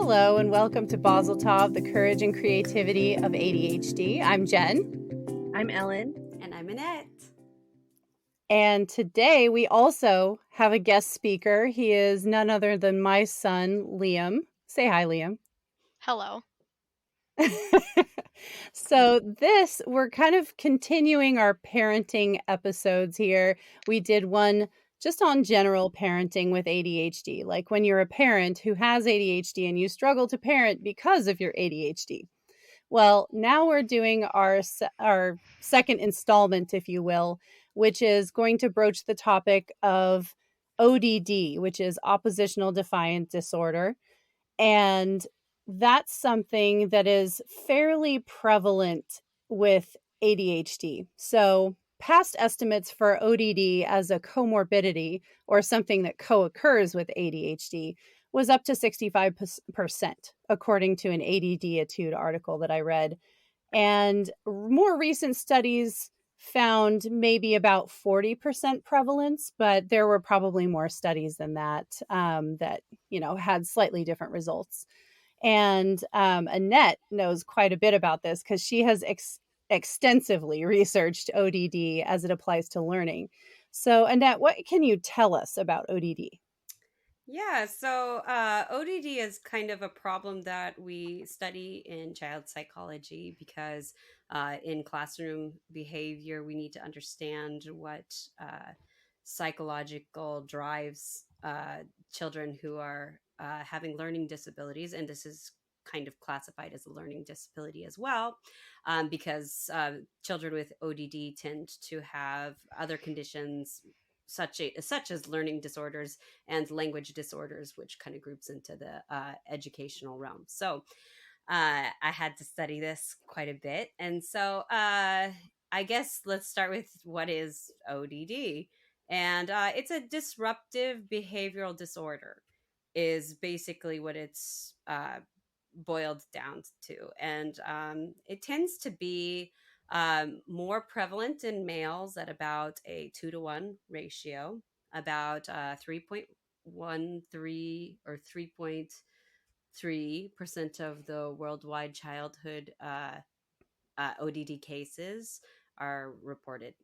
Hello and welcome to Basel Tov, the courage and creativity of ADHD. I'm Jen. I'm Ellen. And I'm Annette. And today we also have a guest speaker. He is none other than my son, Liam. Say hi, Liam. Hello. So we're kind of continuing our parenting episodes here. We did one just on general parenting with ADHD, like when you're a parent who has ADHD and you struggle to parent because of your ADHD. Well, now we're doing our second installment, if you will, which is going to broach the topic of ODD, which is Oppositional Defiant Disorder. And that's something that is fairly prevalent with ADHD. So, past estimates for ODD as a comorbidity or something that co-occurs with ADHD was up to 65%, according to an ADD Etude article that I read. And more recent studies found maybe about 40% prevalence, but there were probably more studies than that that had slightly different results. And Annette knows quite a bit about this because she has extensively researched ODD as it applies to learning. So, Annette, what can you tell us about ODD? Yeah, so ODD is kind of a problem that we study in child psychology because in classroom behavior, we need to understand what psychological drives children who are having learning disabilities. And this is kind of classified as a learning disability as well, because children with ODD tend to have other conditions such as learning disorders and language disorders, which kind of groups into the educational realm. So I had to study this quite a bit. And so I guess let's start with what is ODD. And it's a disruptive behavioral disorder is basically what it's boiled down to. And it tends to be more prevalent in males at about a 2-to-1 ratio, about 3.13 or 3.3% of the worldwide childhood ODD cases are reported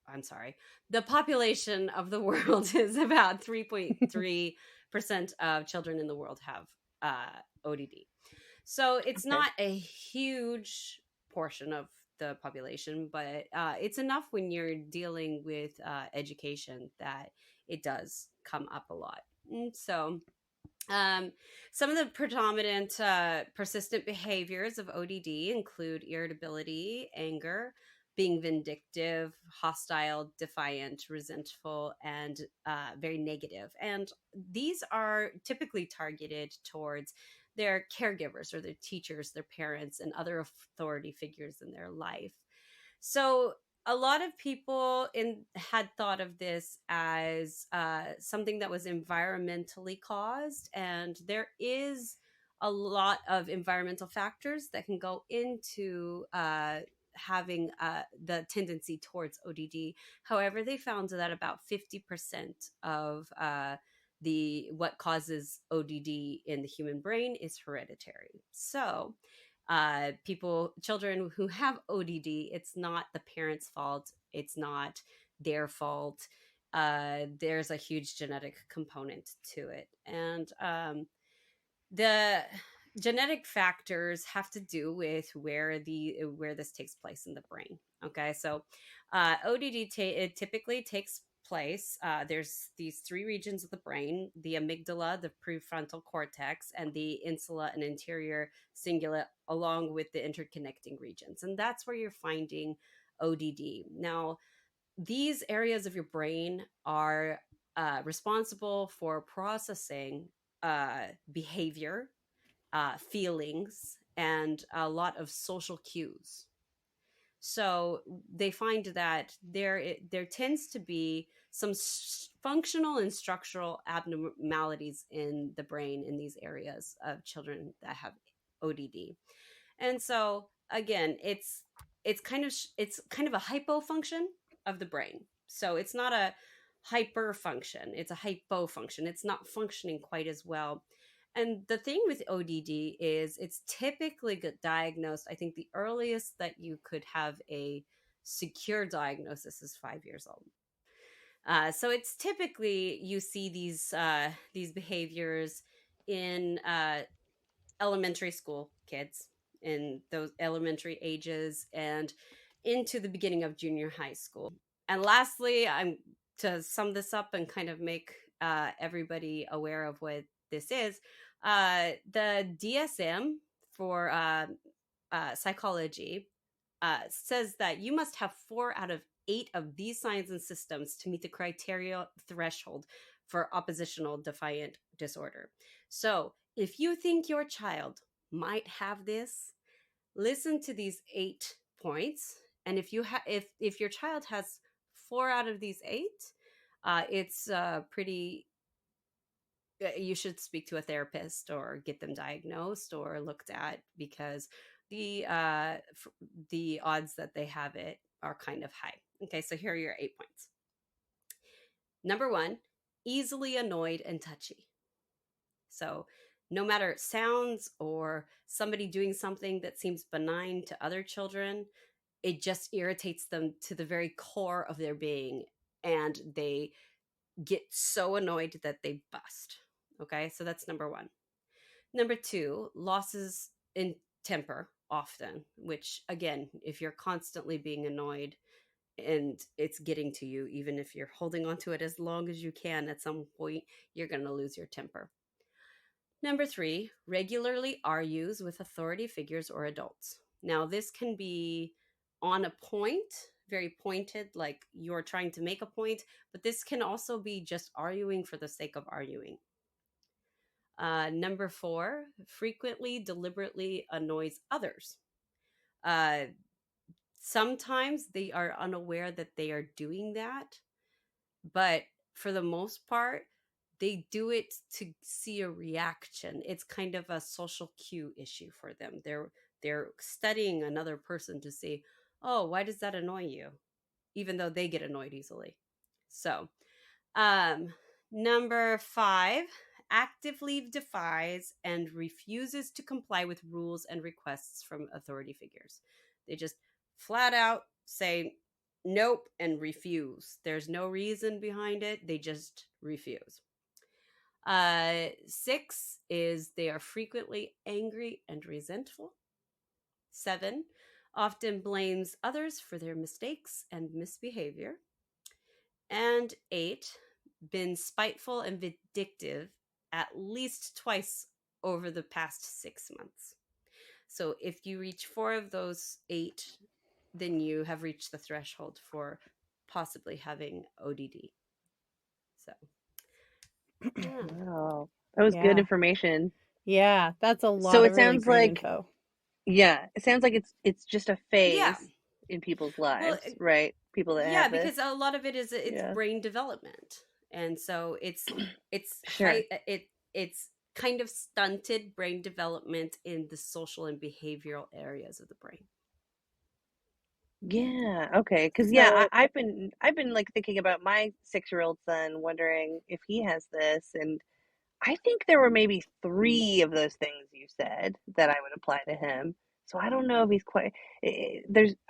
I'm sorry, the population of the world is about 3.3% of children in the world have ODD. So it's not a huge portion of the population, but it's enough when you're dealing with education that it does come up a lot. And so some of the predominant persistent behaviors of ODD include irritability, anger, being vindictive, hostile, defiant, resentful, and very negative. And these are typically targeted towards their caregivers or their teachers, their parents, and other authority figures in their life. So a lot of people had thought of this as something that was environmentally caused, and there is a lot of environmental factors that can go into having the tendency towards ODD. However, they found that about 50% of the what causes ODD in the human brain is hereditary. So children who have ODD, it's not the parents' fault. It's not their fault. There's a huge genetic component to it. And the genetic factors have to do with where this takes place in the brain. Okay, so ODD it typically takes place. There's these three regions of the brain: the amygdala, the prefrontal cortex, and the insula and anterior cingulate, along with the interconnecting regions. And that's where you're finding ODD. Now, these areas of your brain are responsible for processing behavior, feelings, and a lot of social cues. So they find that there tends to be some functional and structural abnormalities in the brain in these areas of children that have ODD. And so again, it's kind of a hypofunction of the brain. So it's not a hyperfunction, it's a hypofunction. It's not functioning quite as well And the thing with ODD is it's typically diagnosed. I think the earliest that you could have a secure diagnosis is 5 years old. So it's typically you see these behaviors in elementary school kids in those elementary ages and into the beginning of junior high school. And lastly, I'm to sum this up and kind of make everybody aware of what this is. The DSM for psychology says that you must have 4 out of 8 of these signs and systems to meet the criteria threshold for oppositional defiant disorder. So, if you think your child might have this, listen to these 8 points, and if your child has 4 out of these 8, it's pretty. You should speak to a therapist or get them diagnosed or looked at because the odds that they have it are kind of high. Okay, so here are your 8 points. Number 1, easily annoyed and touchy. So no matter sounds or somebody doing something that seems benign to other children, it just irritates them to the very core of their being, and they get so annoyed that they bust. Okay, so that's number 1. Number 2, losses in temper often, which again, if you're constantly being annoyed and it's getting to you, even if you're holding on to it as long as you can, at some point you're going to lose your temper. Number 3, regularly argues with authority figures or adults. Now, this can be on a point, very pointed, like you're trying to make a point, but this can also be just arguing for the sake of arguing. Number 4, frequently, deliberately annoys others. Sometimes they are unaware that they are doing that, but for the most part, they do it to see a reaction. It's kind of a social cue issue for them. They're studying another person to see, oh, why does that annoy you? Even though they get annoyed easily. So, um, number 5, actively defies and refuses to comply with rules and requests from authority figures. They just flat out say nope and refuse. There's no reason behind it. They just refuse. 6 is they are frequently angry and resentful. 7, often blames others for their mistakes and misbehavior. And 8, been spiteful and vindictive at least twice over the past 6 months. So if you reach 4 of those 8, then you have reached the threshold for possibly having ODD. So, yeah. Wow. That was good Yeah. information. Yeah, that's a So lot it of really sounds great like, info. yeah, it sounds like it's just a Yeah. phase in people's Well, lives, right? People that yeah, have this. because a lot of it is it's Yeah, brain development. And so it's sure. high it's kind of stunted brain development in the social and behavioral areas of the brain. Yeah, okay. 'Cause yeah, So I've been like thinking about my 6-year-old son, wondering if he has this, and I think there were maybe 3 of those things you said that I would apply to him. So I don't know if he's quite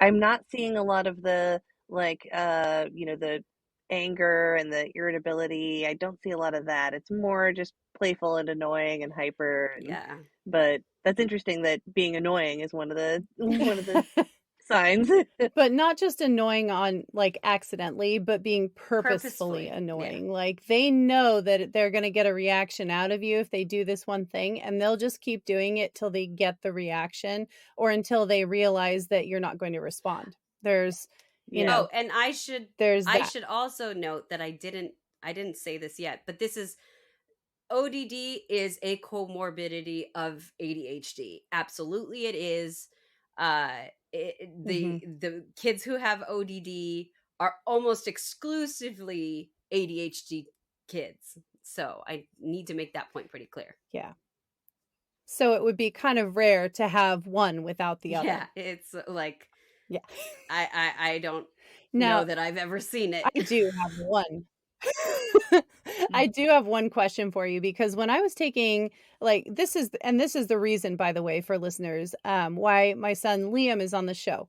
I'm not seeing a lot of the like the anger and the irritability. I don't see a lot of that. It's more just playful and annoying and hyper and Yeah. but that's interesting that being annoying is one of the one of the signs. but not just annoying on like accidentally, but being purposefully Purposefully. Yeah. annoying. Like they know that they're going to get a reaction out of you if they do this one thing, and they'll just keep doing it till they get the reaction or until they realize that you're not going to respond. There's, you Yeah. know, Oh, and there's I that. should also note that I didn't say this yet, but this is ODD is a comorbidity of ADHD. Absolutely, it is. Mhm. The kids who have ODD are almost exclusively ADHD kids. So I need to make that point pretty clear. Yeah. So it would be kind of rare to have one without the Yeah, other. it's like Yeah. I don't know Now, that I've ever seen it. I do have one. I do have one question for you because when I was taking like this is the reason, by the way, for listeners, why my son Liam is on the show.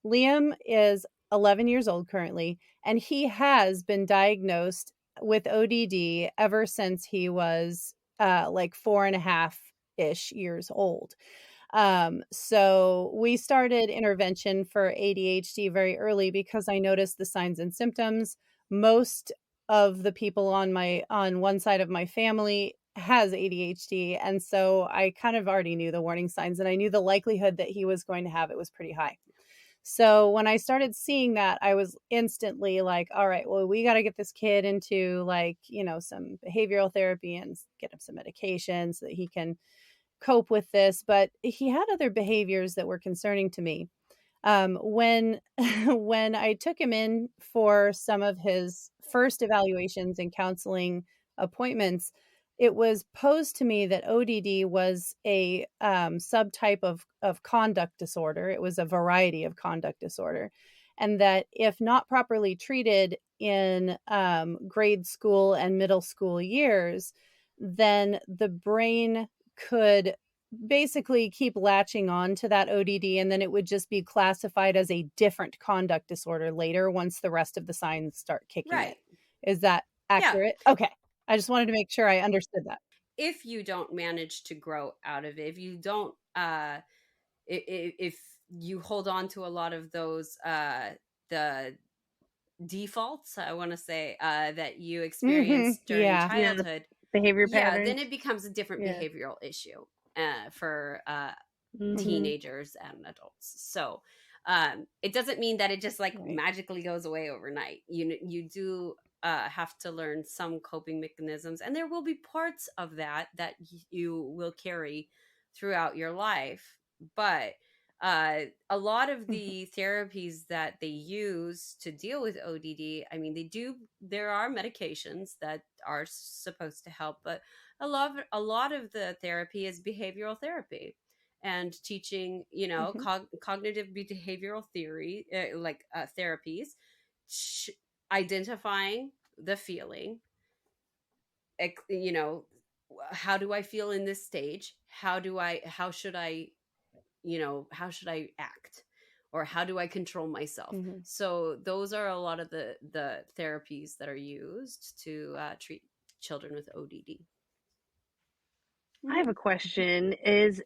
Liam is 11 years old currently, and he has been diagnosed with ODD ever since he was like 4.5 ish years old. So we started intervention for ADHD very early because I noticed the signs and symptoms. Most of the people on one side of my family has ADHD, and so I kind of already knew the warning signs, and I knew the likelihood that he was going to have it was pretty high. So when I started seeing that, I was instantly like, all right, well, we got to get this kid into like, some behavioral therapy and get him some medication so that he can cope with this. But he had other behaviors that were concerning to me. When when I took him in for some of his first evaluations and counseling appointments, it was posed to me that ODD was a subtype of conduct disorder. It was a variety of conduct disorder, and that if not properly treated in grade school and middle school years, then the brain could basically keep latching on to that ODD, and then it would just be classified as a different conduct disorder later once the rest of the signs start kicking in. Right. Is that Yeah. accurate? Okay. I just wanted to make sure I understood that. If you don't manage to grow out of it, if you don't, if you hold on to a lot of those, the defaults, I want to say, that you experienced during Yeah. Yeah, the childhood, behavior yeah, patterns. then it becomes a different Yeah. behavioral issue for Mm-hmm. teenagers and adults. So it doesn't mean that it just like Right. magically goes away overnight. You do have to learn some coping mechanisms, and there will be parts of that that you will carry throughout your life. But a lot of Mhm. the therapies that they use to deal with ODD, I mean, there are medications that are supposed to help, but a lot of the therapy is behavioral therapy and teaching, Mhm. cognitive behavioral theory, therapies, sh- identifying the feeling, you know, how do I feel in this stage? How should I act? Or how do I control myself? Mhm. So those are a lot of the therapies that are used to treat children with ODD. I have Mhm. a question. Is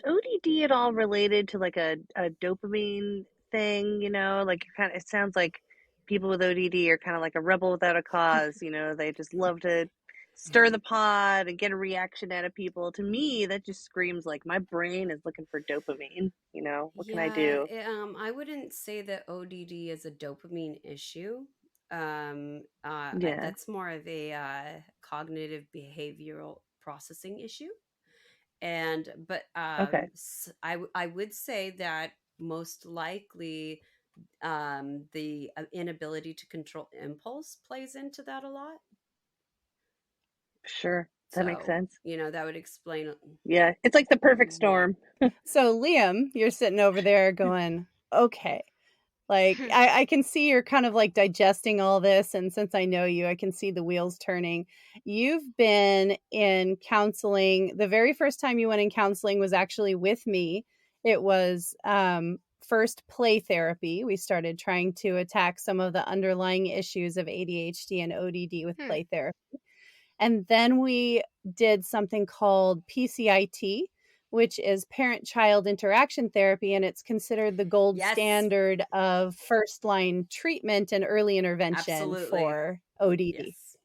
ODD at all related to like a dopamine thing? Like it sounds like people with ODD are kind of like a rebel without a cause. They just love to stir the pot and get a reaction out of people. To me, that just screams like my brain is looking for dopamine. What can I Yeah, do? I wouldn't say that ODD is a dopamine issue. Yeah. That's more of a cognitive behavioral processing issue. And but Okay. I would say that most likely the inability to control impulse plays into that a lot. Sure. That makes So sense. that would explain. Yeah. It's like the perfect Yeah. storm. So Liam, you're sitting over there going, okay. Like I can see you're kind of like digesting all this. And since I know you, I can see the wheels turning. You've been in counseling. The very first time you went in counseling was actually with me. It was first play therapy. We started trying to attack some of the underlying issues of ADHD and ODD with Hmm. play therapy. And then we did something called PCIT, which is parent child interaction therapy. And it's considered the gold Yes, standard of first line treatment and early intervention absolutely. for ODD. Yes.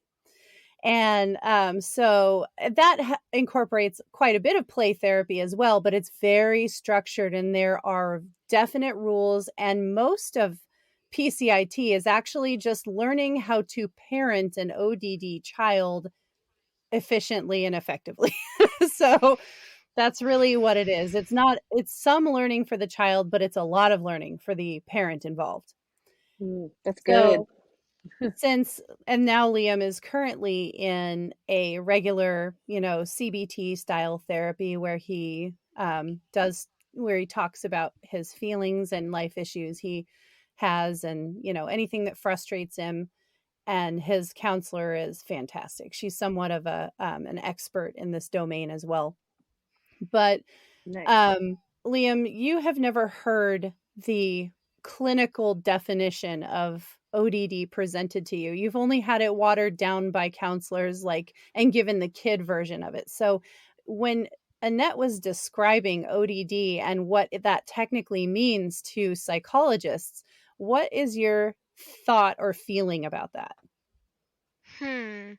And so that incorporates quite a bit of play therapy as well, but it's very structured and there are definite rules. And most of PCIT is actually just learning how to parent an ODD child efficiently and effectively. So that's really what it is. It's some learning for the child, but it's a lot of learning for the parent involved. That's good. So and now Liam is currently in a regular, CBT style therapy where he where he talks about his feelings and life issues he has and, anything that frustrates him. and his counselor is fantastic. She's somewhat of an expert in this domain as well. But Nice. um, Liam, you have never heard the clinical definition of ODD presented to you. You've only had it watered down by counselors, like, and given the kid version of it. So when Annette was describing ODD and what that technically means to psychologists, what is your thought or feeling about that? Hmm.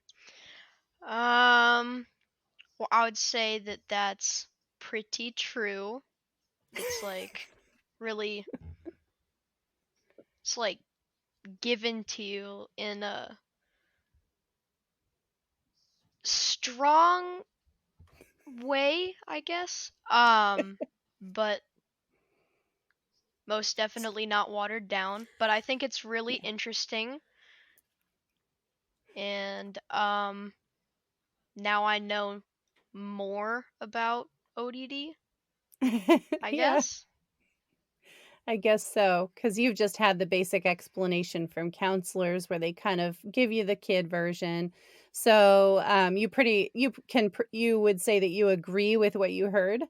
Well, I would say that that's pretty true. It's like really, it's like given to you in a strong way, I guess. But most definitely not watered down. But I think it's really Yeah. interesting, and now I know more about ODD, I Yeah. guess. I guess so, because you've just had the basic explanation from counselors where they kind of give you the kid version. So you would say that you agree with what you heard.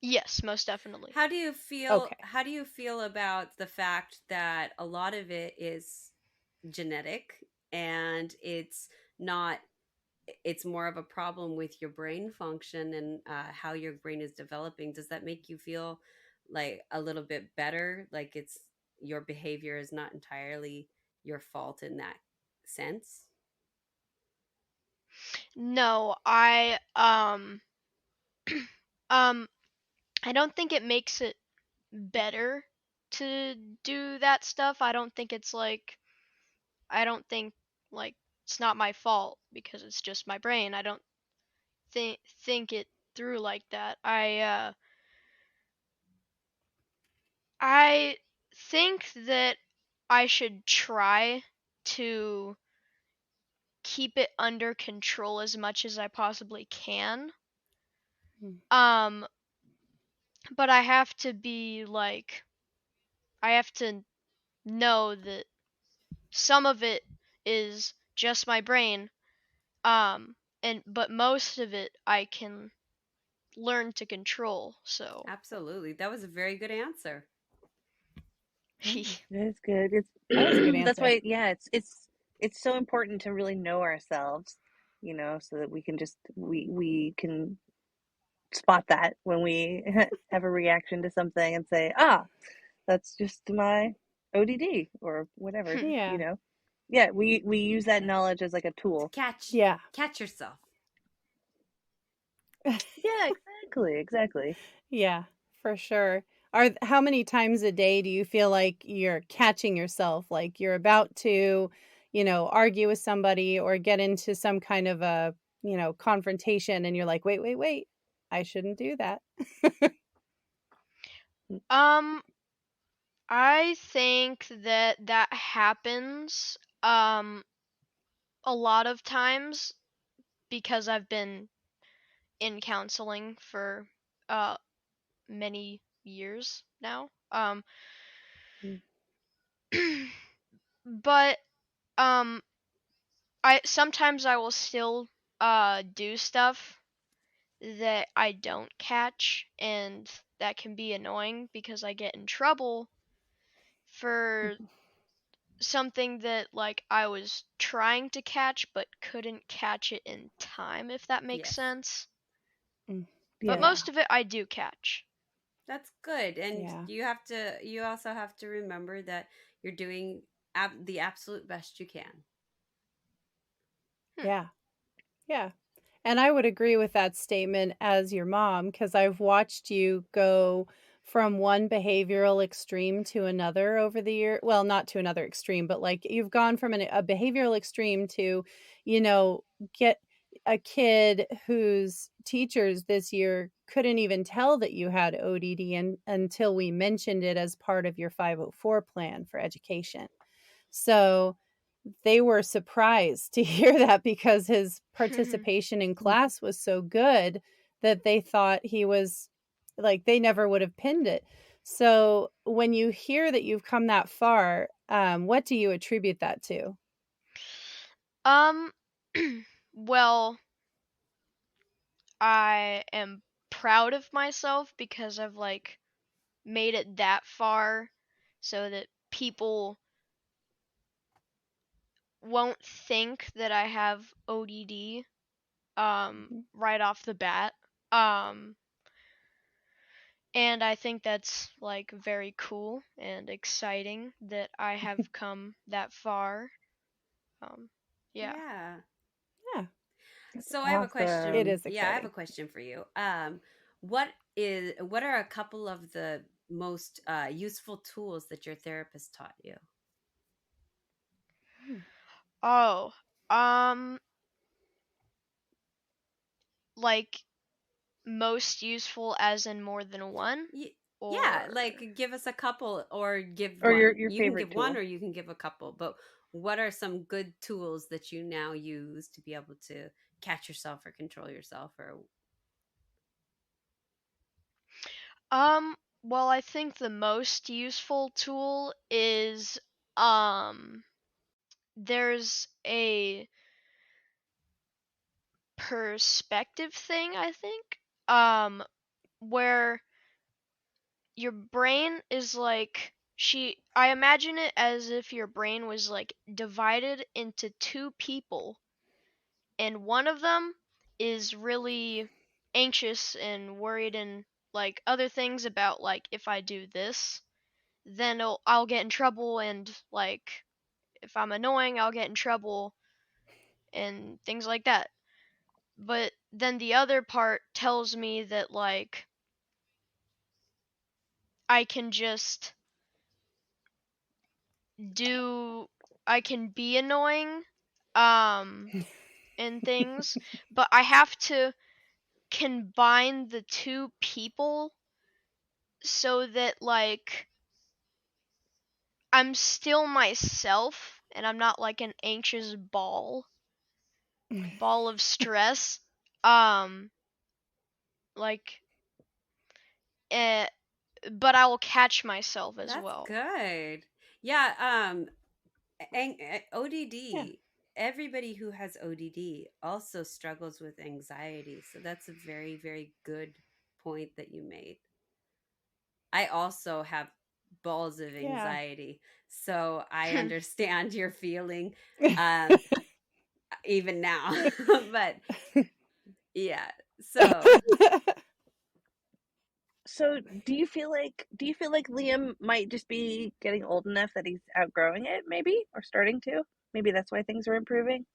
Yes, most definitely. Okay. How do you feel about the fact that a lot of it is genetic and not it's more of a problem with your brain function and how your brain is developing? Does that make you feel like a little bit better, like it's your behavior is not entirely your fault in that sense? No, um I don't think it makes it better to do that stuff. I don't think like it's not my fault because it's just my brain. I don't think it through like that. I think that I should try to keep it under control as much as I possibly can. Mm. Um but I have to be like I have to know that some of it is just my brain, and but most of it I can learn to control. So Absolutely. That was a very good answer. Mm, It is good. that was a good It's that's answer. why, yeah, it's so important to really know ourselves, so that we can spot that when we have a reaction to something and say, ah, that's just my ODD or whatever, Hmm. you Yeah. know. Yeah, we use that knowledge as like a To tool. Yeah. catch yourself. Yeah, exactly. Yeah, for sure. How many times a day do you feel like you're catching yourself, like you're about to, argue with somebody or get into some kind of a, confrontation and you're like, "Wait, wait, wait. I shouldn't do that." um I think that that happens a lot of times because I've been in counseling for uh many years now. Mm. But um I sometimes I will still do stuff that I don't catch, and that can be annoying because I get in trouble for something that like I was trying to catch but couldn't catch it in time, if that makes Yes. sense. Mm, But Yeah. most of it I do catch. That's good. And yeah. you also have to remember that you're doing the absolute best you can. Hmm. Yeah. Yeah. And I would agree with that statement as your mom because I've watched you go from one behavioral extreme to another over the year. Well, not to another extreme, but like you've gone from a behavioral extreme to, you know, get a kid whose teachers this year couldn't even tell that you had ODD until we mentioned it as part of your 504 plan for education. So they were surprised to hear that because his participation in class was so good that they thought he was like they never would have pinned it. So when you hear that you've come that far, what do you attribute that to? Um, well, I am proud of myself because I've like made it that far so that people won't think that I have ODD Mhm. right off the bat. Um and I think that's like very cool and exciting that I have come that far. Um yeah. Yeah. Yeah, That's So I have a it awesome. question. is Yeah, I have a exciting. question for you. What are a couple of the most useful tools that your therapist taught you? Mm. Oh, um like most useful as in more than one, Yeah, or like give us a couple or give Or one. your You can favorite give one tool. or you can give a couple, but what are some good tools that you now use to be able to catch yourself or control yourself or well, I think the most useful tool is um there's a perspective thing, I think, where your brain is like I imagine it as if your brain was like divided into two people, and one of them is really anxious and worried and like other things about like if I do this, then I'll get in trouble, and like if I'm annoying, I'll get in trouble and things like that. But then the other part tells me that like I can just do I can be annoying um and things, but I have to combine the two people so that like I'm still myself and I'm not like an anxious ball of stress. Um like eh, but I will catch myself as that's well. good. Yeah, Yeah, ODD, everybody who has ODD also struggles with anxiety. So that's a very, very good point that you made. I also have balls of yeah. anxiety. So I understand your feeling um, even now. But yeah, so So, do you feel like Liam might just be getting old enough that he's outgrowing it, maybe, or starting to? Maybe that's why things are improving.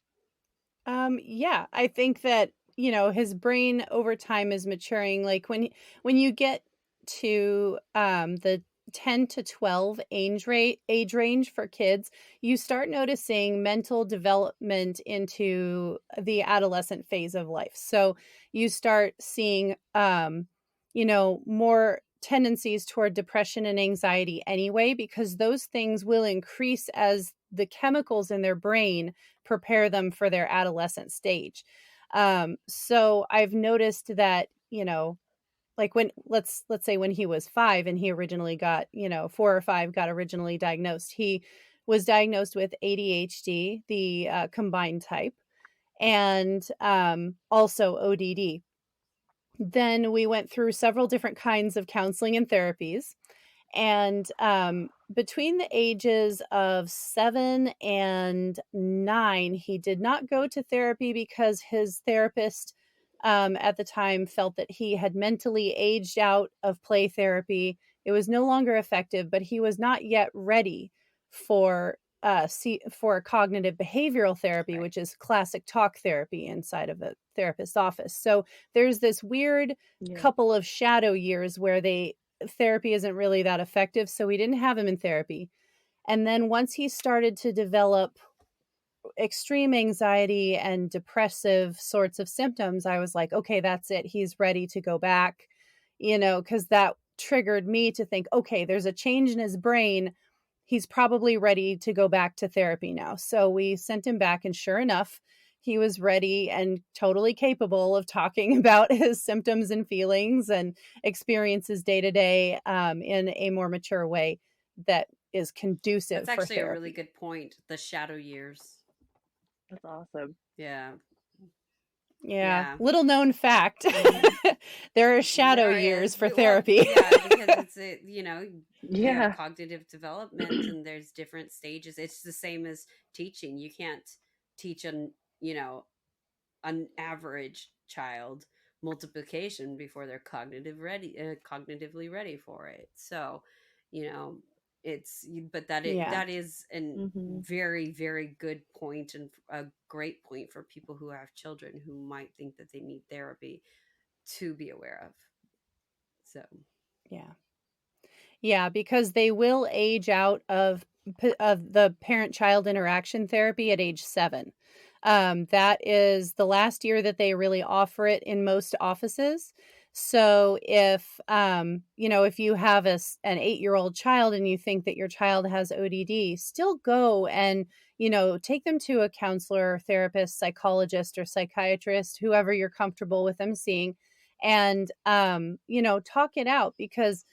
Yeah, I think that, his brain over time is maturing. Like when you get to the 10 to 12 age range for kids, you start noticing mental development into the adolescent phase of life. So you start seeing more tendencies toward depression and anxiety anyway, because those things will increase as the chemicals in their brain prepare them for their adolescent stage. So I've noticed that, like when let's say when he was 5 and he originally got, 4 or 5 got originally diagnosed. He was diagnosed with ADHD, the combined type, and also ODD. Then we went through several different kinds of counseling and therapies, and between the ages of 7 and 9, he did not go to therapy because his therapist at the time felt that he had mentally aged out of play therapy. It was no longer effective, but he was not yet ready for for cognitive behavioral therapy, right. which is classic talk therapy inside of a therapist's office. So there's this weird Yeah. couple of shadow years where they therapy isn't really that effective, so we didn't have him in therapy. And then once he started to develop extreme anxiety and depressive sorts of symptoms, I was like, okay, that's it. He's ready to go back, because that triggered me to think, okay, there's a change in his brain. He's probably ready to go back to therapy now. So we sent him back, and sure enough, he was ready and totally capable of talking about his symptoms and feelings and experiences day to day in a more mature way that is That's conducive for actually a really therapy. good point. The shadow years. That's awesome. Yeah. Yeah. Yeah. Little known fact. Mm-hmm. There are shadow There years is. for Well, therapy. yeah, because it's you have Yeah. cognitive development and there's different stages. It's the same as teaching. You can't teach you know, an average child multiplication before they're cognitively ready for it. So, you know, but Yeah. that is a Mm-hmm. very very good point and a great point for people who have children who might think that they need therapy to be aware of. So, Yeah. Yeah, because they will age out of the parent-child interaction therapy at age 7. That is the last year that they really offer it in most offices. So if, if you have an 8-year-old child and you think that your child has ODD, still go and, take them to a counselor, therapist, psychologist, or psychiatrist, whoever you're comfortable with them seeing, and, talk it out, because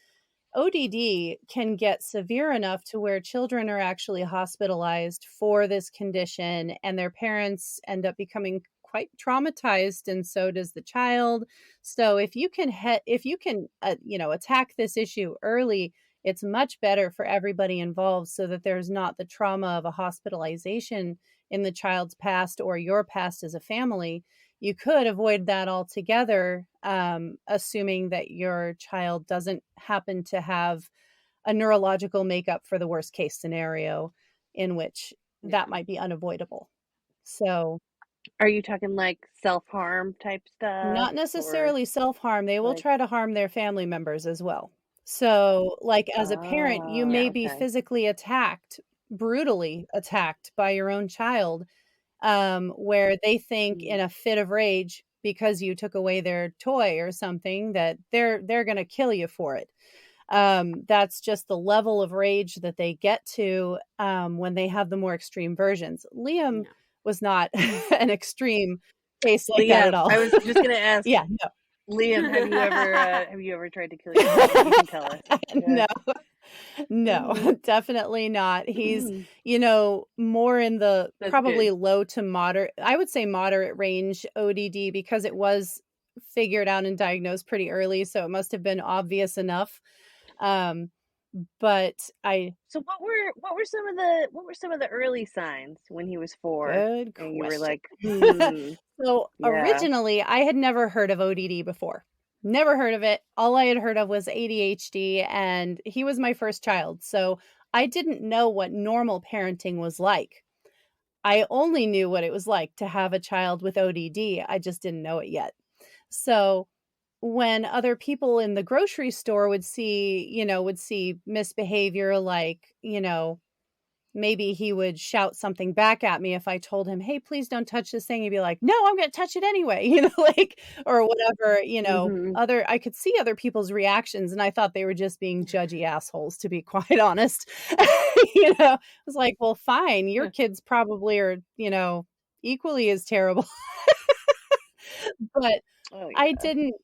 ODD can get severe enough to where children are actually hospitalized for this condition, and their parents end up becoming quite traumatized, and so does the child. So if you can attack this issue early, it's much better for everybody involved, so that there's not the trauma of a hospitalization in the child's past or your past as a family. You could avoid that altogether, assuming that your child doesn't happen to have a neurological makeup for the worst case scenario, in which yeah. that might be unavoidable. So, Are you talking like self-harm type stuff not or necessarily self-harm, they will like, try to harm their family members as well. So, like, as a parent, you ah, may Yeah. be okay. physically attacked, brutally attacked by your own child, where they think Mm. in a fit of rage because you took away their toy or something that they're going to kill you for it. That's just the level of rage that they get to, when they have the more extreme versions. Liam No. was not an extreme case like that at Liam, all. I was just gonna ask, Yeah, Liam, have you ever tried to kill yourself? You can tell us. Yeah. no, no, Mm-hmm. definitely not. He's, Mm-hmm. more in the That's probably good. low to moderate, I would say moderate range ODD, because it was figured out and diagnosed pretty early. So it must have been obvious enough. Um, but So what were some of the early signs when he was 4 Good and you were question. like, So yeah. originally, I had never heard of ODD before. Never heard of it. All I had heard of was ADHD, and he was my first child. So I didn't know what normal parenting was like. I only knew what it was like to have a child with ODD. I just didn't know it yet. So when other people in the grocery store would see misbehavior, like, maybe he would shout something back at me if I told him, "Hey, please don't touch this thing." He'd be like, "No, I'm gonna touch it anyway," like, or whatever, Mm-hmm. I could see other people's reactions, and I thought they were just being judgy assholes, to be quite honest. I was like, "Well, fine, your kids probably are, equally as terrible." But Oh I yeah. didn't.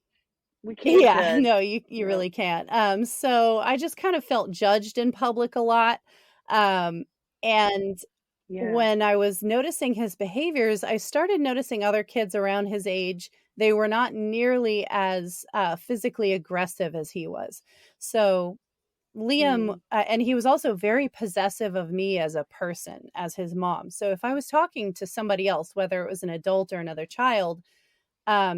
We can't Yeah, judge. no, you Yep. really can't. So I just kind of felt judged in public a lot. And Yeah. when I was noticing his behaviors, I started noticing other kids around his age. They were not nearly as physically aggressive as he was. So Liam, Mm. and he was also very possessive of me as a person, as his mom. So if I was talking to somebody else, whether it was an adult or another child,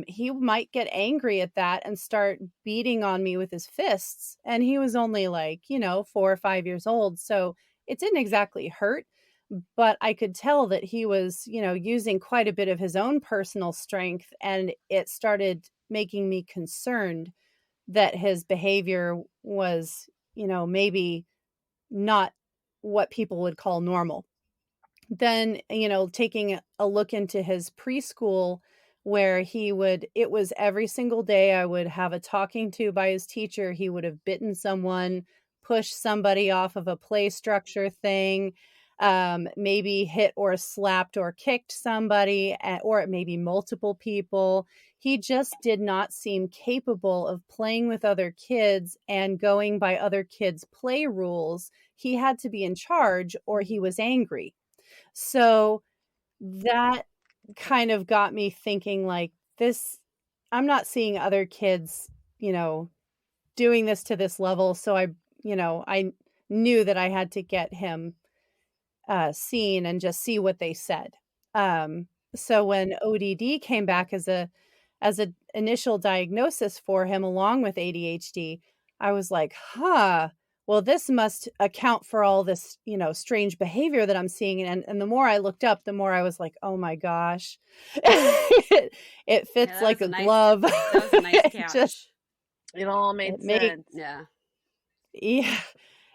he might get angry at that and start beating on me with his fists. And he was only like, 4 or 5 years old. So it didn't exactly hurt, but I could tell that he was, using quite a bit of his own personal strength. And it started making me concerned that his behavior was, maybe not what people would call normal. Then, taking a look into his preschool, where it was every single day I would have a talking to by his teacher. He would have bitten someone, pushed somebody off of a play structure thing, maybe hit or slapped or kicked somebody, or maybe multiple people. He just did not seem capable of playing with other kids and going by other kids' play rules. He had to be in charge or he was angry. So that kind of got me thinking like this I'm not seeing other kids, you know, doing this to this level, so I knew that I had to get him seen and just see what they said. Um, so when ODD came back as a initial diagnosis for him along with ADHD, I was like, huh, well, this must account for all this, strange behavior that I'm seeing. And the more I looked up, the more I was like, oh my gosh, it Yeah, fits that like was a a nice glove. that was a nice It just, catch. It all it made makes, sense. Yeah. yeah.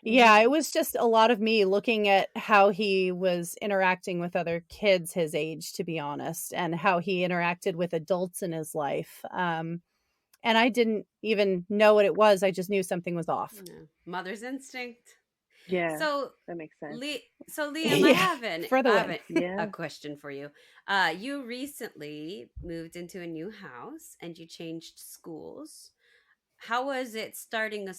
Yeah, Mhm. it was just a lot of me looking at how he was interacting with other kids his age, to be honest, and how he interacted with adults in his life. And I didn't even know what it was. I just knew something was off. Yeah. Mother's instinct. Yeah, So, that makes sense. Liam, Yeah, for the I have win. a Yeah. question for you. You recently moved into a new house and you changed schools. How was it starting a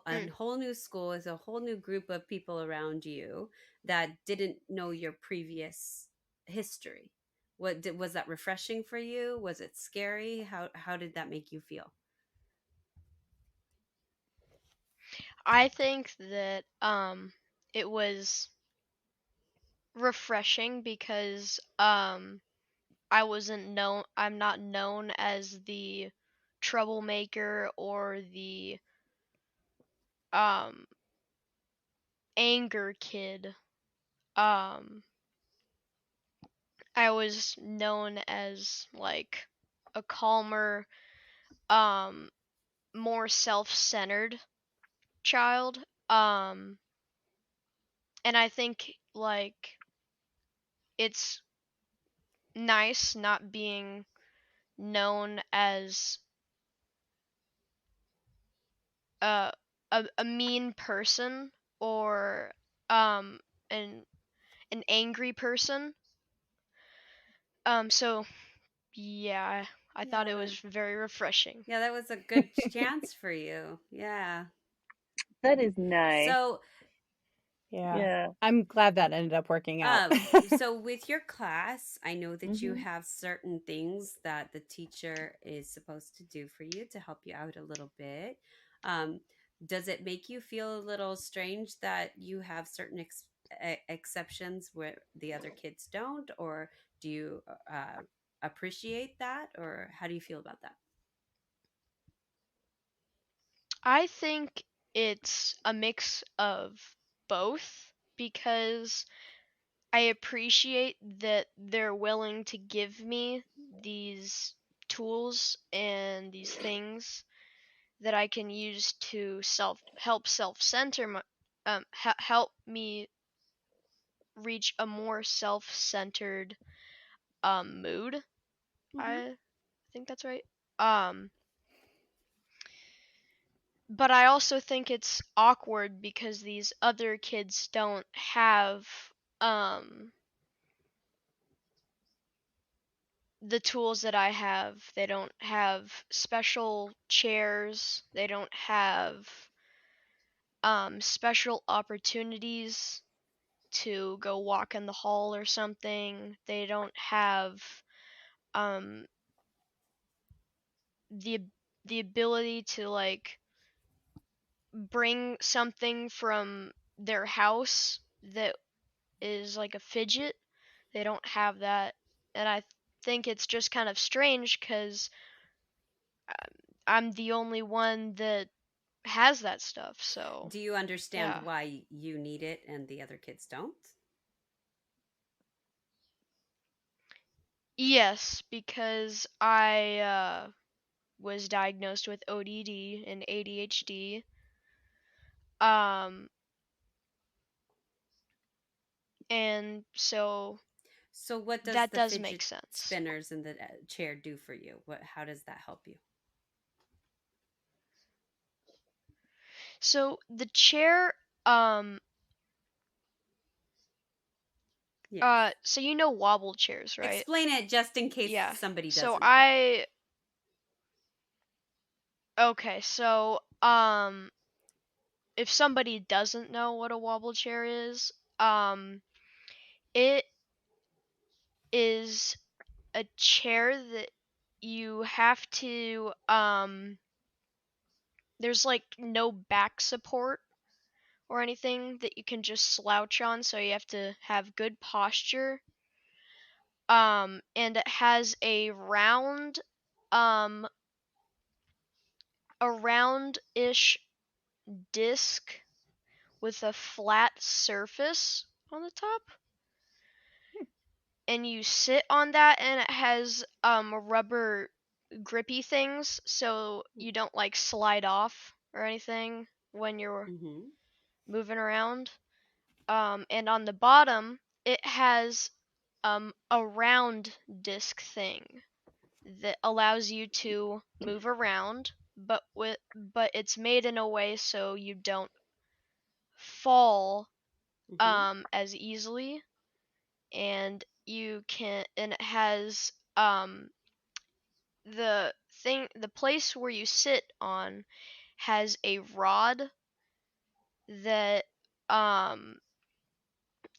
Mm. whole new school with a whole new group of people around you that didn't know your previous history? Was that refreshing for you? Was it scary? How did that make you feel? I think that it was refreshing because I'm not known as the troublemaker or the um anger kid. Um I was known as like a calmer, um more self-centered child. And I think like it's nice not being known as a a mean person or um an an angry person. So yeah, I thought Yeah, it was very refreshing. that was a good chance for you. Yeah. That is nice. So, Yeah. Yeah. I'm glad that ended up working out. Um, so with your class, I know that you Mhm. have certain things that the teacher is supposed to do for you to help you out a little bit. Um, does it make you feel a little strange that you have certain exceptions where the other kids don't, or do you appreciate that, or how do you feel about that? I think it's a mix of both because I appreciate that they're willing to give me these tools and these things that I can use to self center my help me reach a more self centered mood. Mm-hmm. I think that's right. Um, but I also think it's awkward because these other kids don't have um the tools that I have. They don't have special chairs. They don't have special opportunities to go walk in the hall or something. They don't have um the the ability to like bring something from their house that is like a fidget. They don't have that, and I think it's just kind of strange because I'm the only one that has that stuff. So Do you understand yeah, why you need it and the other kids don't? yes, because I was diagnosed with ODD and ADHD. Um, and so So, what does that the does make fidget sense. spinners and the chair do for you? How does that help you? So the chair, um, Yes. so you know wobble chairs, right? Explain it just in case Yeah. somebody So doesn't, though. okay, so if somebody doesn't know what a wobble chair is, it is a chair that you have to there's like no back support or anything that you can just slouch on, so you have to have good posture. And it has a um roundish disc with a flat surface on the top. And you sit on that, and it has rubber grippy things so you don't like slide off or anything when you're Mm-hmm. moving around. And on the bottom it has a round disc thing that allows you to move around, but it's made in a way so you don't fall Mm-hmm. as easily. And it has the place where you sit on has a rod that um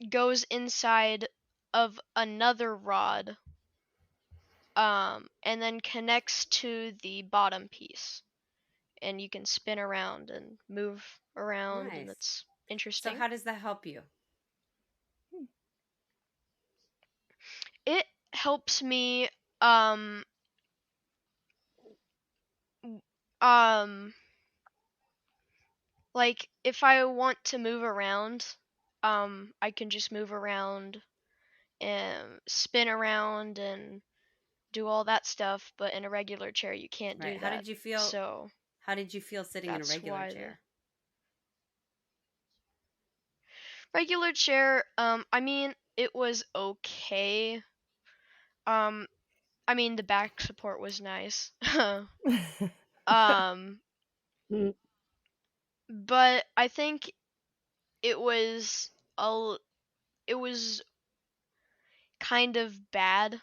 goes inside of another rod, and then connects to the bottom piece, and you can spin around and move around, and Nice. it's So interesting. how does that help you? It helps me um um like if I want to move around, I can just move around and spin around and do all that stuff, but in a regular chair you can't Right. do that. So How did you feel sitting in a that's regular why the chair? regular chair, I mean, it was okay. Um, I mean, the back support was nice. um, Mm. but I think it was a it was kind of bad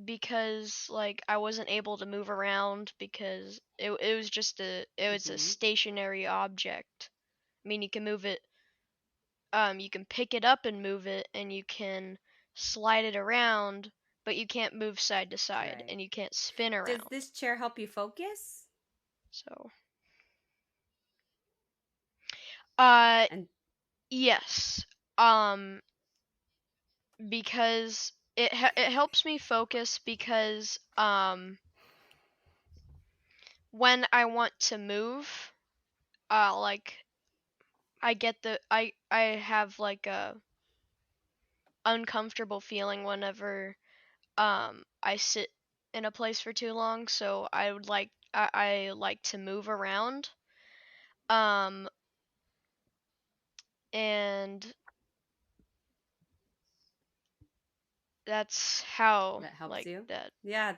because like I wasn't able to move around because it was just it was a Mm-hmm. stationary object. I mean, you can move it, you can pick it up and move it, and you can slide it around, but you can't move side to side, Right. and you can't spin Does around. this chair help you focus? So, uh, And yes, because it helps me focus because when I want to move, like I have like a uncomfortable feeling whenever I sit in a place for too long, so I like to move around. Um and that's how that helps like you? that Yeah,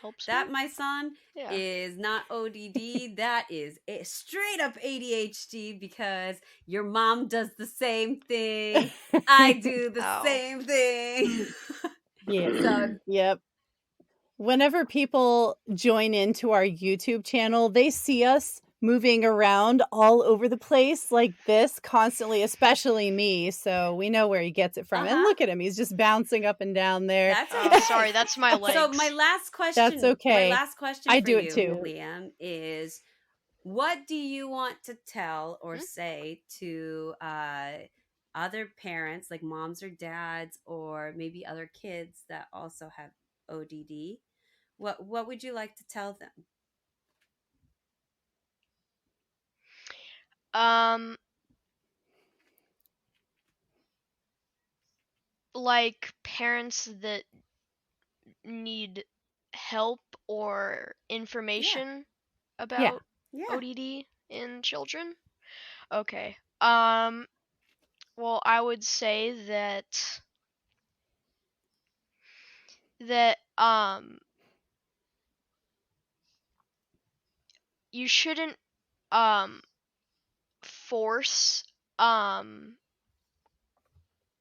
helps me. that my son Yeah. is not ODD. That is a straight up ADHD because your mom does the same thing. I do the Oh. same thing. Yeah. So, Yep. Whenever people join into our YouTube channel, they see us moving around all over the place like this constantly, especially me. So we know where he gets it from. And uh-huh. look at him. He's just bouncing up and down there. That's Oh, sorry, okay. that's my So legs. That's my okay. last question I for do it you, too. Yeah. Liam, is what do you want to tell or Hmm? say to other parents, like moms or dads, or maybe other kids that also have ODD? What would you like to tell them? Um like parents that need help or Yeah, information Yeah. about yeah. ODD in children? Okay. Well, I would say that you shouldn't um force um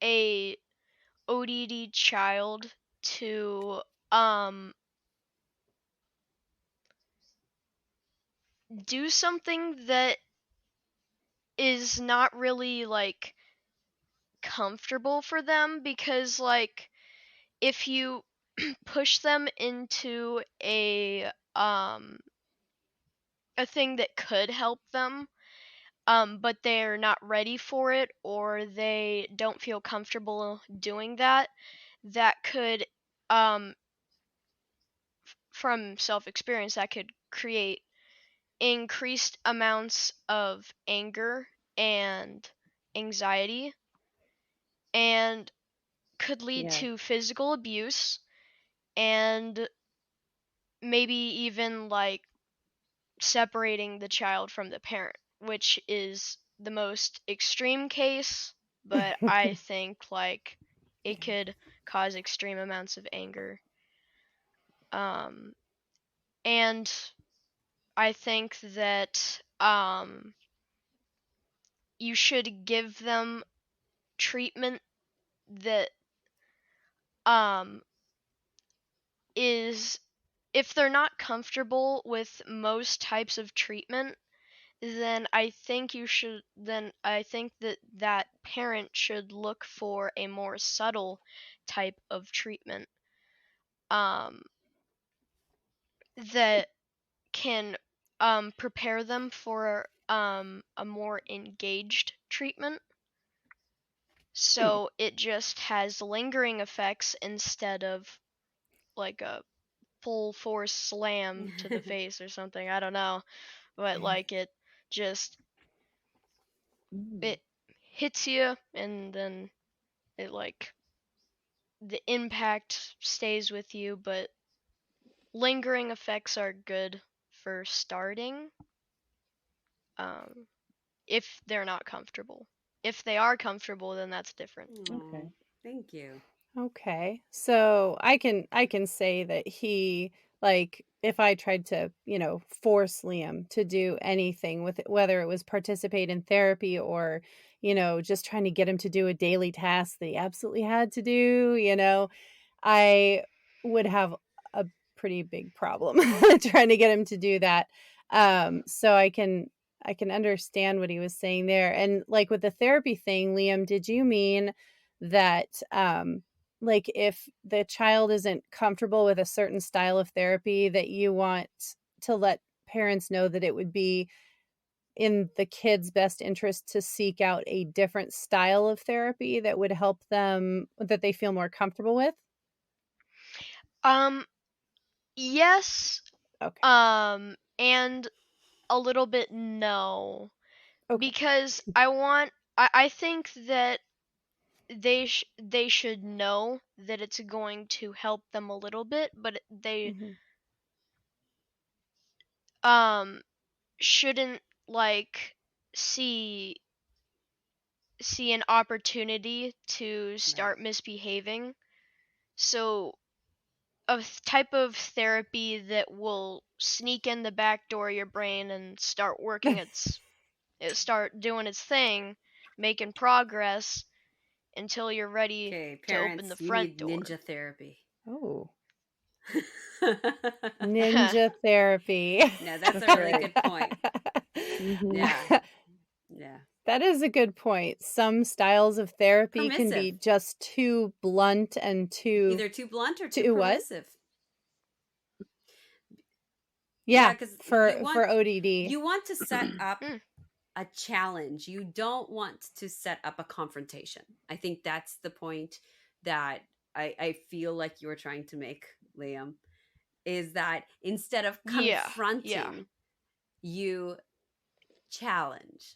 a ODD child to um do something that is not really like comfortable for them, because like if you push them into a thing that could help them, but they're not ready for it, or they don't feel comfortable doing that, that could, from self experience, that could create increased amounts of anger and anxiety, and could lead Yeah. to physical abuse, and maybe even like separating the child from the parent, which is the most extreme case, but I think like it could cause extreme amounts of anger. And I think that you should give them treatment that um is, if they're not comfortable with most types of treatment, then I think that that parent should look for a more subtle type of treatment, um that can prepare them for a more engaged treatment, so it just has lingering effects instead of like a full force slam to the face or something. I don't know, but like it just, it hits you, and then it like, the impact stays with you, but lingering effects are good for starting, um, if they're not comfortable. If they are comfortable, then that's different. Okay. Thank you. Okay. So I can say that he, like, if I tried to, force Liam to do anything with it, whether it was participate in therapy or, just trying to get him to do a daily task that he absolutely had to do, I would have a pretty big problem trying to get him to do that. So I can understand what he was saying there. And like with the therapy thing, Liam, did you mean that like if the child isn't comfortable with a certain style of therapy, that you want to let parents know that it would be in the kid's best interest to seek out a different style of therapy that would help them, that they feel more comfortable with? Um, yes, Okay. and a little bit no, Okay. because I think that they should know that it's going to help them a little bit, but they Mhm. um shouldn't like see an opportunity to Right. start misbehaving. So a type of therapy that will sneak in the back door of your brain and start doing its thing, making progress until you're ready Okay, to open the parents, you front need door. ninja therapy. Oh, ninja therapy. No, that's a That's really right. good point. Mm-hmm. Yeah, yeah. That is a good point. Some styles of therapy can Permissive. be just too blunt and Either too blunt or too too what? permissive. Yeah, Yeah, because for ODD. you want to set up Mm, a challenge. You don't want to set up a confrontation. I think that's the point that I feel like you were trying to make, Liam, is that instead of yeah, yeah. confronting, you challenge.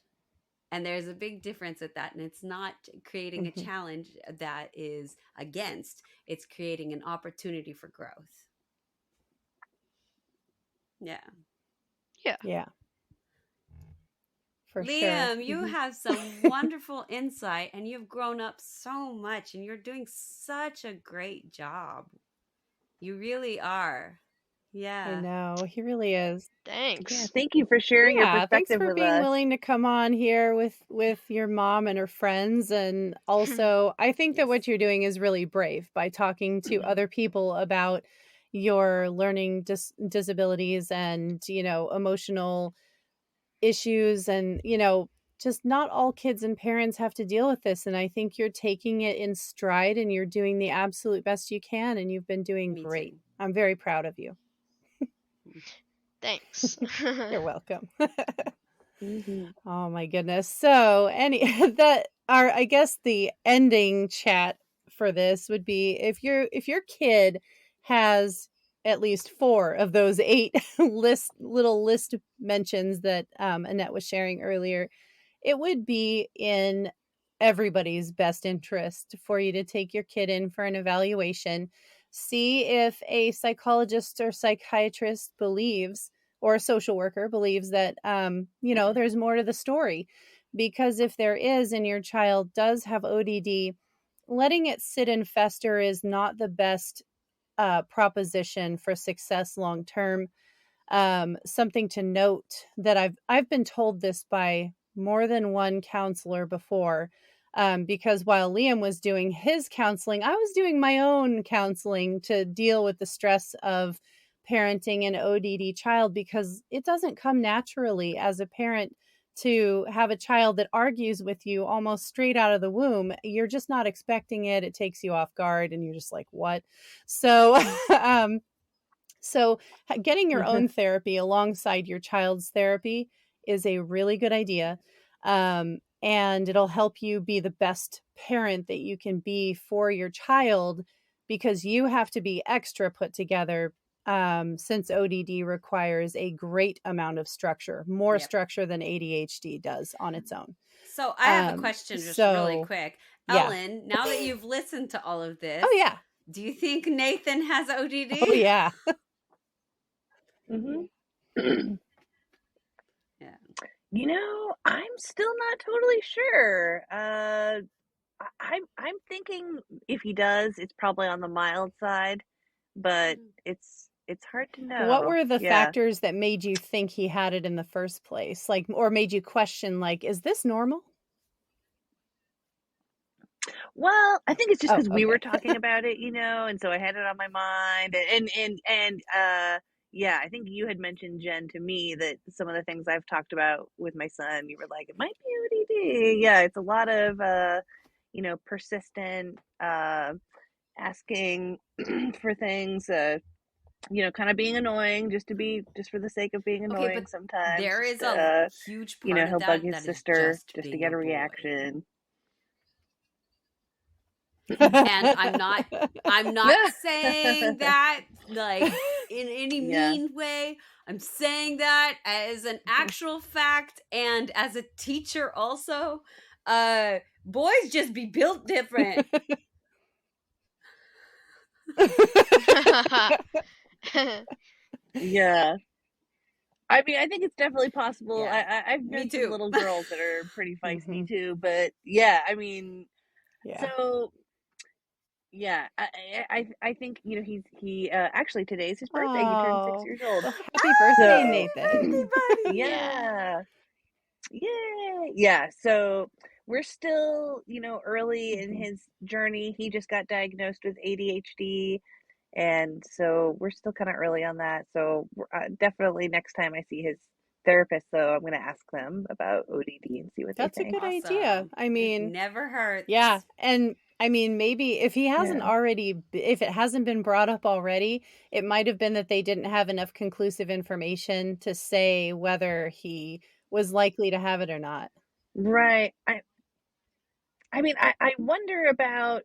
And there's a big difference at that. And it's not creating a Mhm. challenge that is against, it's creating an opportunity for growth. Yeah. Yeah. Yeah, for sure. Liam, you Mhm. have some wonderful insight and you've grown up so much and you're doing such a great job. You really are. I Yeah. know, he really is. Yeah. Thanks. Thank you for sharing your Yeah, thanks perspective for with being us. willing to come on here with your mom and her friends. And also, I think that Yes. what you're doing is really brave by talking to other people about your learning disabilities and, emotional issues. And, just not all kids and parents have to deal with this. And I think you're taking it in stride and you're doing the absolute best you can. And you've been doing Me great. too. I'm very proud of you. Thanks. You're welcome. Mhm. Oh my goodness. So I guess the ending chat for this would be if your kid has at least 4 of those 8 little list mentions that Annette was sharing earlier, it would be in everybody's best interest for you to take your kid in for an evaluation, see if a psychologist or psychiatrist believes, or a social worker believes that there's more to the story. Because if there is and your child does have ODD, letting it sit and fester is not the best proposition for success long term. Something to note that I've been told this by more than one counselor before, because while Liam was doing his counseling, I was doing my own counseling to deal with the stress of parenting an ODD child, because it doesn't come naturally as a parent to have a child that argues with you almost straight out of the womb. You're just not expecting it. It takes you off guard and you're just like, what? So So, getting your own therapy alongside your child's therapy is a really good idea. And it'll help you be the best parent that you can be for your child, because you have to be extra put together, since ODD requires a great amount of structure, more Yep. structure than ADHD does on its own. So I have a question just really quick. Yeah. Ellen, now that you've listened to all of this, Oh, yeah. do you think Nathan has ODD? Oh, yeah. Mhm. Yeah. I'm still not totally sure. I'm thinking if he does, it's probably on the mild side, but it's hard to What know. were the Yeah. factors that made you think he had it in the first place? Like, or made you question, like, is this normal? Well, I think it's just Oh, because we were okay. talking about it, and so I had it on my mind, and yeah, I think you had mentioned, Jen, to me that some of the things I've talked about with my son, you were like, it might be ODD. Yeah, it's a lot of persistent asking for things, kind of being annoying just for the sake of being Okay, annoying but sometimes. there Just is a huge part of he'll bug that his that is sister just just to being get a a boy. reaction. And I'm not saying that like in any Yeah. mean way. I'm saying that as an actual fact and as a teacher also. Boys just be built different. Yeah. I mean, I think it's definitely possible. Yeah, I've me known some too. little girls that are pretty feisty Mhm. too, but yeah, I mean, Yeah. so yeah, I think he actually today's his birthday. He turned 6 Oh, years old. well, happy birthday, So Nathan. Buddy. yeah, yeah. So we're still early in Mhm. his journey. He just got diagnosed with ADHD. And so we're still kind of early on that. So definitely next time I see his therapist, though, I'm going to ask them about ODD and see what they That's a think. good idea. Awesome. I It mean, never hurts. yeah, and I mean, maybe if Yeah. if it hasn't been brought up already, it might have been that they didn't have enough conclusive information to say whether he was likely to have it or not. Right. I mean, I wonder about,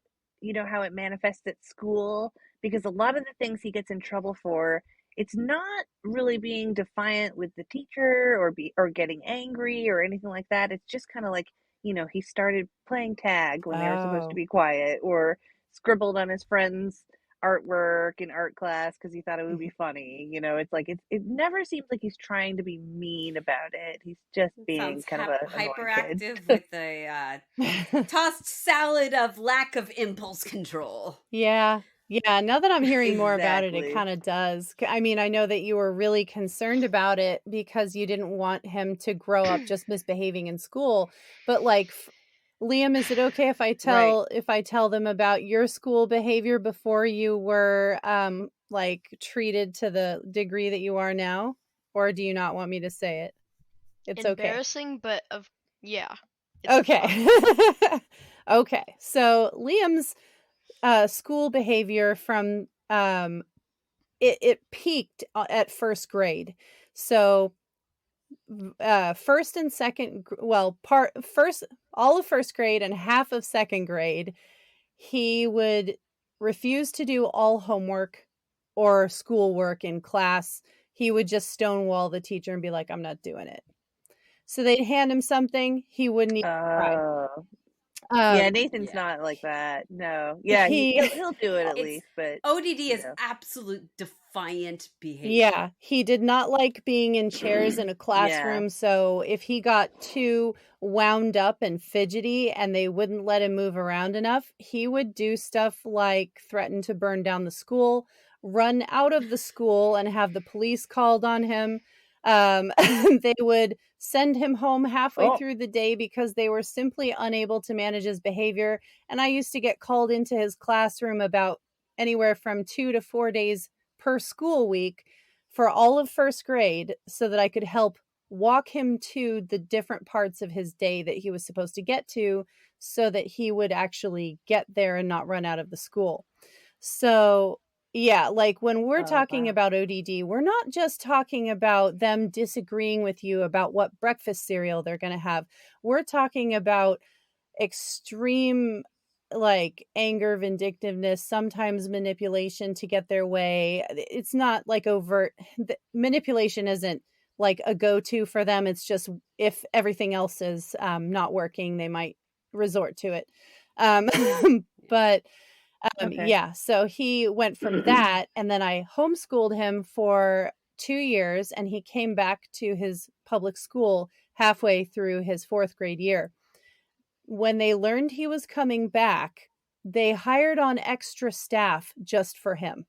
how it manifests at school, because a lot of the things he gets in trouble for, it's not really being defiant with the teacher or getting angry or anything like that. It's just kind of like, he started playing tag when they were supposed to Oh. be quiet, or scribbled on his friend's artwork in art class because he thought it would be Mhm. funny. It's like it never seems like he's trying to be mean about it. He's just It being sounds kind of a annoying kid. hyperactive with a tossed salad of lack of impulse control. Yeah. Yeah, now that I'm hearing more about it, it Exactly. kinda does. I mean, I know that you were really concerned about it because you didn't want him to grow up just misbehaving in school, but, like, f Liam, is it okay if Right. I tell them about your school behavior before you were, like, treated to the degree that you are now? Or do you not want me to say it? It's okay. Embarrassing, but Yeah. It's tough. Okay. Okay. So Liam's school behavior from it peaked at first grade. So first and second, well, first, all of first grade and half of second grade, he would refuse to do all homework or schoolwork in class. He would just stonewall the teacher and be like, I'm not doing it. So they'd hand him something, he wouldn't even try. Oh, yeah, Nathan's Yeah. not like that. No. Yeah, He he'll do it at It's least, but ODD you is know. absolute defiant behavior. Yeah, he did not like being in chairs in a Yeah. classroom, so if he got too wound up and fidgety and they wouldn't let him move around enough, he would do stuff like threaten to burn down the school, run out of the school and have the police called on him. They would send him home halfway Oh, through the day because they were simply unable to manage his behavior. And I used to get called into his classroom about anywhere from 2 to 4 days per school week for all of first grade so that I could help walk him to the different parts of his day that he was supposed to get to so that he would actually get there and not run out of the school. So, yeah, like when we're oh talking wow. about ODD, we're not just talking about them disagreeing with you about what breakfast cereal they're going to have. We're talking about extreme like anger, vindictiveness, sometimes manipulation to get their way. It's not like overt manipulation isn't like a go-to for them. It's just if everything else is not working, they might resort to it. Um, but Okay. yeah, so he went from that, and then I homeschooled him for 2 years, and he came back to his public school halfway through his fourth grade year. When they learned he was coming back, they hired on extra staff just for him.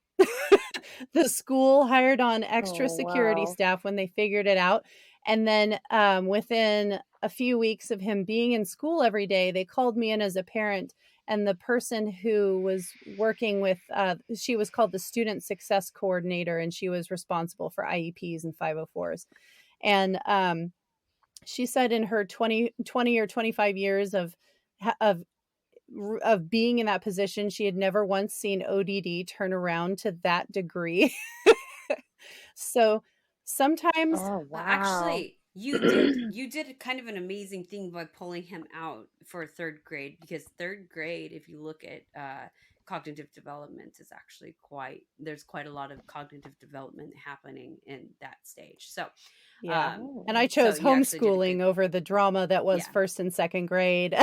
The school hired on extra Oh security wow. staff when they figured it out. And then within a few weeks of him being in school every day, they called me in as a parent. And the person who was working with, she was called the Student Success Coordinator, and she was responsible for IEPs and 504s. And she said in her 20 or 25 years of of being in that position, she had never once seen ODD turn around to that degree. So sometimes, Oh wow. Actually, you did kind of an amazing thing by pulling him out for third grade, because third grade, if you look at cognitive development, is actually there's quite a lot of cognitive development happening in that stage. So yeah. Oh. And I so chose you actually did a homeschooling good, over the drama that was yeah, first and second grade.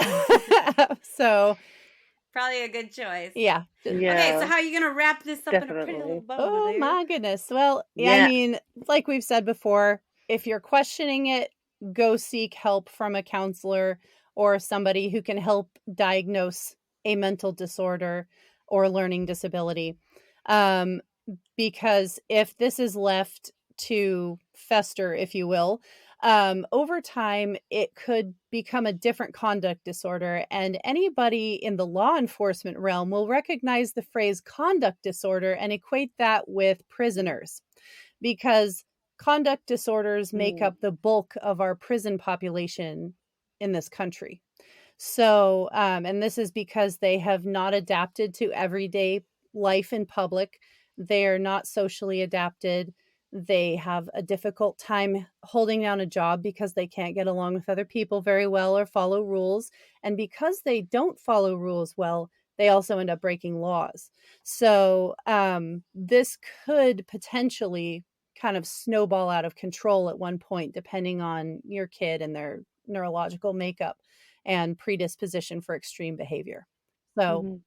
So, probably a good choice. yeah. Okay, so Yeah, how are you gonna wrap this up in a pretty little definitely. bow over Oh there? my goodness. Well, yeah, I Yeah. mean, like we've said before, if you're questioning it, go seek help from a counselor or somebody who can help diagnose a mental disorder or learning disability. Um, because if this is left to fester, if you will, over time, it could become a different conduct disorder. And anybody in the law enforcement realm will recognize the phrase conduct disorder and equate that with prisoners, because conduct disorders make Mm. up the bulk of our prison population in this country. So, and this is because they have not adapted to everyday life in public. They are not socially adapted. They have a difficult time holding down a job because they can't get along with other people very well or follow rules. And because they don't follow rules well, they also end up breaking laws. So, this could potentially kind of snowball out of control at one point, depending on your kid and their neurological makeup and predisposition for extreme behavior. So, Mhm.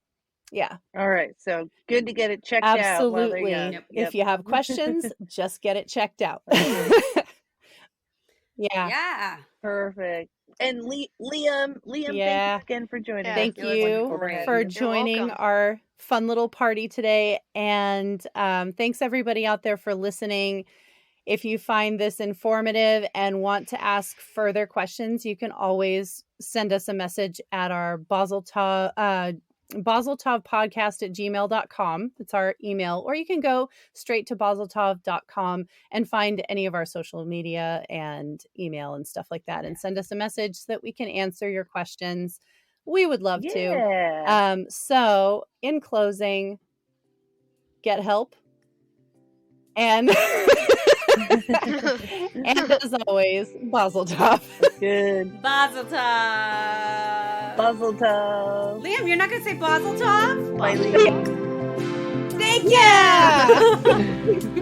yeah, All right. So good to get it checked out while they're absolutely. young. Yep. If Yep. you have questions, just get it checked out. Okay. Yeah. Yeah. Perfect. And Liam, thank you Yeah. again for joining Yeah, us. Thank It It was was you wonderful to have great. for you. you're joining welcome. our fun little party today. And thanks everybody out there for listening. If you find this informative and want to ask further questions, you can always send us a message at our baseltovpodcast@gmail.com. It's our email. Or you can go straight to baseltov.com and find any of our social media and email and stuff like that and send us a message so that we can answer your questions. We would love Yeah. to. So in closing, get help. And and as always, Basil Top. Good. Basil Top. Basil Top. Liam, you're not gonna say Basil Top? Bye, Liam. Thank Yeah. you.